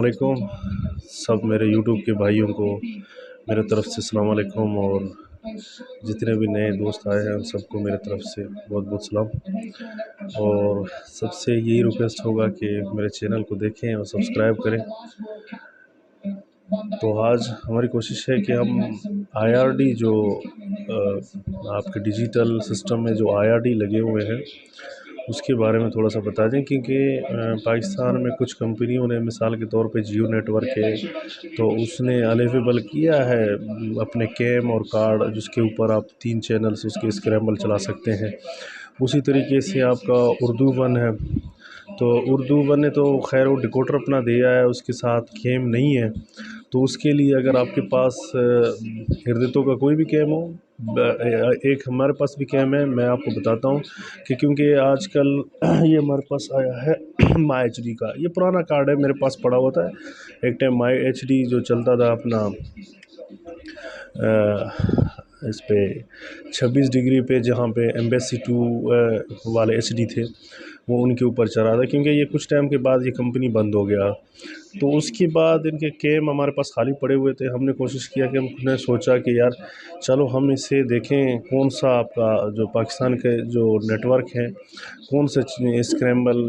علیکم سب میرے یوٹیوب کے بھائیوں کو میرے طرف سے السلام علیکم، اور جتنے بھی نئے دوست آئے ہیں ان سب کو میرے طرف سے بہت بہت سلام۔ اور سب سے یہی ریکویسٹ ہوگا کہ میرے چینل کو دیکھیں اور سبسکرائب کریں۔ تو آج ہماری کوشش ہے کہ ہم آئی آر ڈی جو آپ کے ڈیجیٹل سسٹم میں جو آئی آر ڈی لگے ہوئے ہیں اس کے بارے میں تھوڑا سا بتا دیں، کیونکہ پاکستان میں کچھ کمپنیوں نے مثال کے طور پہ جیو نیٹ ورک ہے تو اس نے الیویبل کیا ہے اپنے کیم اور کارڈ جس کے اوپر آپ 3 چینلز اس کے اسکریمبل چلا سکتے ہیں۔ اسی طریقے سے آپ کا اردو ون ہے، تو اردو ون نے تو خیر وہ ڈیکوڈر اپنا دیا ہے، اس کے ساتھ کیم نہیں ہے، تو اس کے لیے اگر آپ کے پاس ہردتوں کا کوئی بھی کیم ہو، ایک ہمارے پاس بھی کیم ہے، میں آپ کو بتاتا ہوں کہ کیونکہ آج کل یہ ہمارے پاس آیا ہے مائی ایچ ڈی کا، یہ پرانا کارڈ ہے میرے پاس پڑا ہوتا ہے۔ ایک ٹائم مائی ایچ ڈی جو چلتا تھا اپنا اس پہ 26 ڈگری پہ، جہاں پہ ایمبیسی 2 والے ایچ ڈی تھے وہ ان کے اوپر چلا تھا، کیونکہ یہ کچھ ٹائم کے بعد یہ کمپنی بند ہو گیا، تو اس کے بعد ان کے کیم ہمارے پاس خالی پڑے ہوئے تھے۔ ہم نے کوشش کیا کہ ہم نے سوچا کہ یار چلو ہم اسے دیکھیں کون سا آپ کا جو پاکستان کے جو نیٹ ورک ہے کون سے اسکریمبل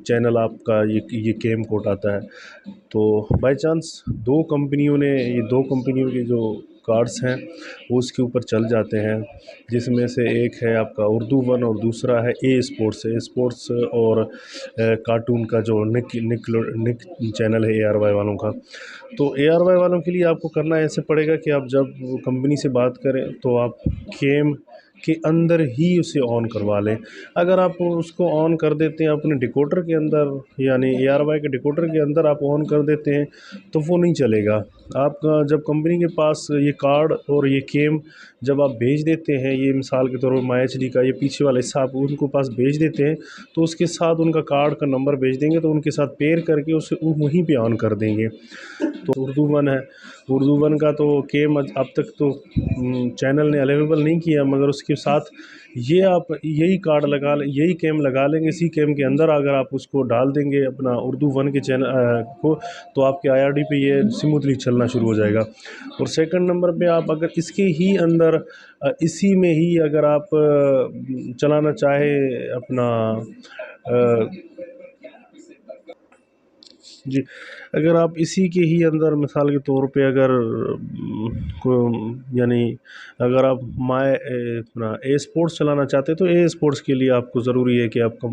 چینل آپ کا یہ کیم کوڈ آتا ہے۔ تو بائی چانس دو کمپنیوں کے جو کارڈز ہیں وہ اس کے اوپر چل جاتے ہیں، جس میں سے ایک ہے آپ کا اردو ون اور دوسرا ہے اے اسپورٹس اور کارٹون کا جو نک چینل ہے اے آر وائی والوں کا۔ تو اے آر وائی والوں کے لیے آپ کو کرنا ایسے پڑے گا کہ آپ جب کمپنی سے بات کریں تو آپ کیم کے اندر ہی اسے آن کروا لیں۔ اگر آپ اس کو آن کر دیتے ہیں اپنے ڈیکوڈر کے اندر، یعنی اے آر وائی کے ڈیکوڈر کے اندر آپ آن کر دیتے ہیں تو وہ نہیں چلے گا۔ آپ کا جب کمپنی کے پاس یہ کارڈ اور یہ کیم جب آپ بھیج دیتے ہیں، یہ مثال کے طور پر مائی ایچ ڈی کا یہ پیچھے والا حصہ آپ ان کو پاس بھیج دیتے ہیں، تو اس کے ساتھ ان کا کارڈ کا نمبر بھیج دیں گے تو ان کے ساتھ پیئر کر کے اسے وہیں پہ آن کر دیں گے۔ تو اردو ون ہے، اردو ون کا تو کیم اب تک تو چینل نے الیویبل نہیں کیا، مگر اس کے ساتھ یہ آپ یہی کارڈ لگا لیں، یہی کیم لگا لیں گے، اسی کیم کے اندر اگر آپ اس کو ڈال دیں گے اپنا اردو ون کے چینل کو، تو آپ کے آئی آر ڈی پہ یہ سموتھلی چلنا شروع ہو جائے گا۔ اور سیکنڈ نمبر پہ آپ اگر اس کے ہی اندر اسی میں ہی اگر آپ چلانا چاہے اپنا جی، اگر آپ اسی کے ہی اندر مثال کے طور پہ اگر یعنی اگر آپ اپنا اے اسپورٹس چلانا چاہتے ہیں تو اے اسپورٹس کے لیے آپ کو ضروری ہے کہ آپ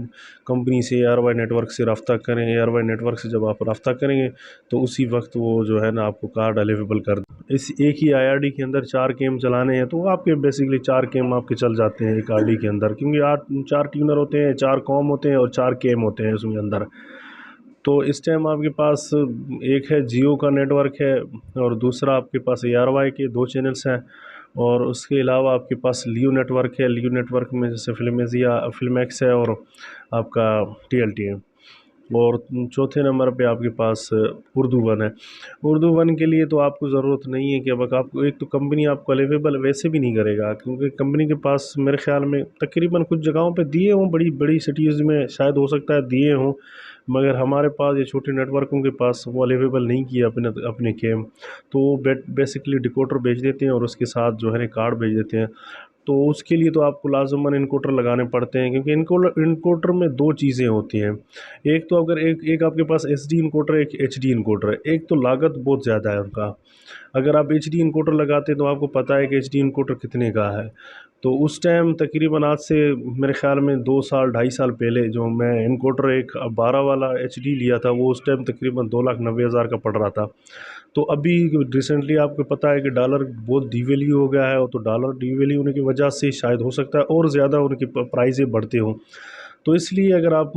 کمپنی سے اے آر وائی نیٹ ورک سے رابطہ کریں۔ اے آر وائی نیٹ ورک سے جب آپ رابطہ کریں گے تو اسی وقت وہ جو ہے نا آپ کو کارڈ الیویبل کر دیں۔ اس ایک ہی آئی آر ڈی کے اندر 4 کیم چلانے ہیں تو آپ کے بیسیکلی 4 کیم آپ کے چل جاتے ہیں ایک آر ڈی کے اندر، کیونکہ 4 ٹیونر ہوتے ہیں، 4 کام ہوتے ہیں اور 4 کیم ہوتے ہیں اس میں اندر۔ تو اس ٹائم آپ کے پاس ایک ہے جیو کا نیٹ ورک ہے اور دوسرا آپ کے پاس اے آر وائی کے 2 چینلز ہیں، اور اس کے علاوہ آپ کے پاس لیو نیٹ ورک ہے۔ لیو نیٹ ورک میں جیسے فلم ایکس ہے اور آپ کا ٹی ایل ٹی ہے، اور چوتھے نمبر پہ آپ کے پاس اردو ون ہے۔ اردو ون کے لیے تو آپ کو ضرورت نہیں ہے کہ اب آپ کو ایک تو کمپنی آپ کو الیویبل ویسے بھی نہیں کرے گا، کیونکہ کمپنی کے پاس میرے خیال میں تقریباً کچھ جگہوں پہ دیے ہوں، بڑی بڑی سٹیز میں شاید ہو سکتا ہے دیے ہوں، مگر ہمارے پاس یہ چھوٹے نیٹ ورکوں کے پاس وہ الیویبل نہیں کیا اپنے کیم، تو وہ بیسکلی ڈیکوڈر بھیج دیتے ہیں اور اس کے ساتھ جو ہے کارڈ بھیج دیتے ہیں۔ تو اس کے لیے تو آپ کو لازماً انکوڈر لگانے پڑتے ہیں، کیونکہ انکوڈر میں 2 چیزیں ہوتی ہیں۔ ایک تو اگر ایک آپ کے پاس ایس ڈی انکوڈر ہے، ایک ایچ ڈی انکوڈر ہے، ایک تو لاگت بہت زیادہ ہے ان کا۔ اگر آپ ایچ ڈی انکوڈر لگاتے ہیں تو آپ کو پتہ ہے کہ ایچ ڈی انکوڈر کتنے کا ہے، تو اس ٹائم تقریباً آج سے میرے خیال میں 2 سال 2.5 سال پہلے جو میں انکوڈر ایک 12 والا ایچ ڈی لیا تھا وہ اس ٹائم تقریباً 2,90,000 کا پڑ رہا تھا۔ تو ابھی ریسنٹلی آپ کو پتہ ہے کہ ڈالر بہت ڈی ویلیو ہو گیا ہے، اور تو ڈالر ڈی ویلیو ہونے کی وجہ سے شاید ہو سکتا ہے اور زیادہ ان کی پرائزیں بڑھتے ہوں، تو اس لیے اگر آپ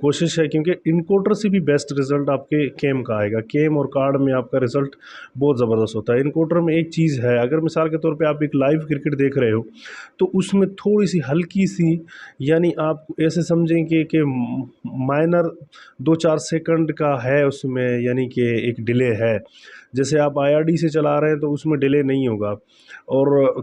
کوشش ہے، کیونکہ انکوڈر سے بھی بیسٹ رزلٹ آپ کے کیم کا آئے گا، کیم اور کارڈ میں آپ کا رزلٹ بہت زبردست ہوتا ہے۔ انکوڈر میں ایک چیز ہے، اگر مثال کے طور پہ آپ ایک لائیو کرکٹ دیکھ رہے ہو تو اس میں تھوڑی سی ہلکی سی، یعنی آپ ایسے سمجھیں کہ مائنر 2-4 سیکنڈ کا ہے اس میں، یعنی کہ ایک ڈیلے ہے۔ جیسے آپ آئی آر ڈی سے چلا رہے ہیں تو اس میں ڈیلے نہیں ہوگا، اور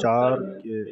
4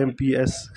MPS